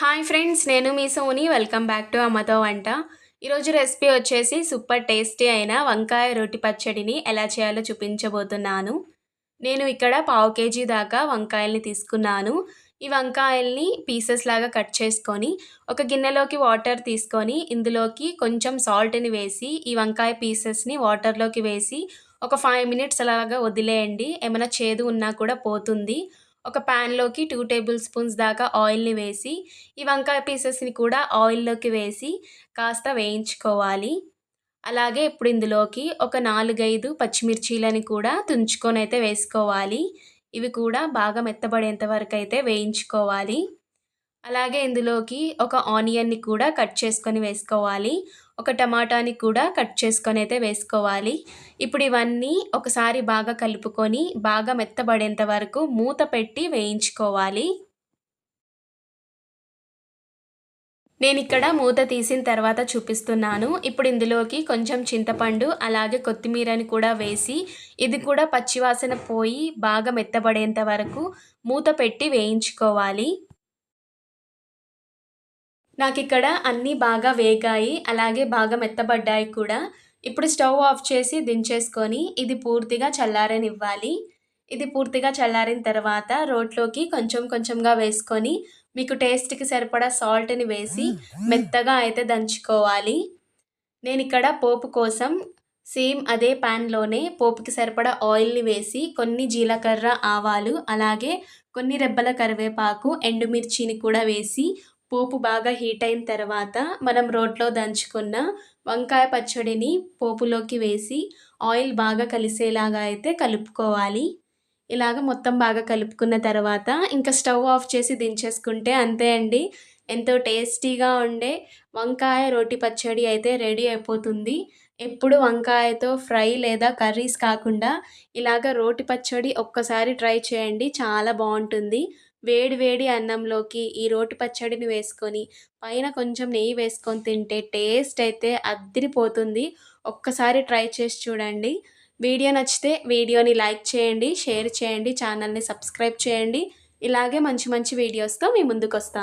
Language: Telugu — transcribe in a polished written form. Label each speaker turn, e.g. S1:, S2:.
S1: హాయ్ ఫ్రెండ్స్, నేను మీ సోని. వెల్కమ్ బ్యాక్ టు అమ్మతో వంట. ఈరోజు రెసిపీ వచ్చేసి సూపర్ టేస్టీ అయిన వంకాయ రోటి పచ్చడిని ఎలా చేయాలో చూపించబోతున్నాను. నేను ఇక్కడ పావు కేజీ దాకా వంకాయల్ని తీసుకున్నాను. ఈ వంకాయల్ని పీసెస్ లాగా కట్ చేసుకొని ఒక గిన్నెలోకి వాటర్ తీసుకొని ఇందులోకి కొంచెం సాల్ట్‌ని వేసి ఈ వంకాయ పీసెస్‌ని వాటర్‌లోకి వేసి ఒక 5 మినిట్స్ అలాగా వదిలేయండి. ఏమైనా చేదు ఉన్నా కూడా పోతుంది. ఒక ప్యాన్‌లోకి 2 టేబుల్ స్పూన్స్ దాకా ఆయిల్‌ని వేసి ఈ వంకాయ పీసెస్‌ని కూడా ఆయిల్‌లోకి వేసి కాస్త వేయించుకోవాలి. అలాగే ఇప్పుడు ఇందులోకి ఒక 4, 5 పచ్చిమిర్చీలని కూడా తుంచుకొనైతే వేసుకోవాలి. ఇవి కూడా బాగా మెత్తబడేంత వరకైతే వేయించుకోవాలి. అలాగే ఇందులోకి ఒక ఆనియన్‌ని కూడా కట్ చేసుకొని వేసుకోవాలి. ఒక టమాటాని కూడా కట్ చేసుకొనైతే వేసుకోవాలి. ఇప్పుడు ఇవన్నీ ఒకసారి బాగా కలుపుకొని బాగా మెత్తబడేంత వరకు మూత పెట్టి వేయించుకోవాలి. నేనిక్కడ మూత తీసిన తర్వాత చూపిస్తున్నాను. ఇప్పుడు ఇందులోకి కొంచెం చింతపండు, అలాగే కొత్తిమీరని కూడా వేసి ఇది కూడా పచ్చివాసన పోయి బాగా మెత్తబడేంత వరకు మూత పెట్టి వేయించుకోవాలి. నాకిక్కడ అన్నీ బాగా వేగాయి. అలాగే బాగా మెత్తబడ్డాయి కూడా. ఇప్పుడు స్టవ్ ఆఫ్ చేసి దించేసుకొని ఇది పూర్తిగా చల్లారనివ్వాలి. ఇది పూర్తిగా చల్లారిన తర్వాత రోట్లోకి కొంచెం కొంచెంగా వేసుకొని మీకు టేస్ట్‌కి సరిపడా సాల్ట్‌ని వేసి మెత్తగా అయితే దంచుకోవాలి. నేనిక్కడ పోపు కోసం సేమ్ అదే ప్యాన్‌లోనే పోపుకి సరిపడా ఆయిల్‌ని వేసి కొన్ని జీలకర్ర, ఆవాలు, అలాగే కొన్ని రెబ్బల కరివేపాకు, ఎండుమిర్చిని కూడా వేసి పోపు బాగా హీట్ అయిన తర్వాత మనం రోట్లో దంచుకున్న వంకాయ పచ్చడిని పోపులోకి వేసి ఆయిల్ బాగా కలిసేలాగా అయితే కలుపుకోవాలి. ఇలాగ మొత్తం బాగా కలుపుకున్న తర్వాత ఇంకా స్టవ్ ఆఫ్ చేసి దించేసుకుంటే అంతే అండి. ఎంతో టేస్టీగా ఉండే వంకాయ రోటి పచ్చడి అయితే రెడీ అయిపోతుంది. ఎప్పుడు వంకాయతో ఫ్రై లేదా కర్రీస్ కాకుండా ఇలాగ రోటి పచ్చడి ఒక్కసారి ట్రై చేయండి. చాలా బావుంటుంది. వేడి వేడి అన్నంలోకి ఈ రోటి పచ్చడిని వేసుకొని పైన కొంచెం నెయ్యి వేసుకొని తింటే టేస్ట్ అయితే అద్దిరిపోతుంది. ఒక్కసారి ట్రై చేసి చూడండి. వీడియో నచ్చితే వీడియోని లైక్ చేయండి, షేర్ చేయండి, ఛానల్‌ని సబ్స్క్రైబ్ చేయండి. ఇలాగే మంచి మంచి వీడియోస్‌తో మీ ముందుకొస్తాను.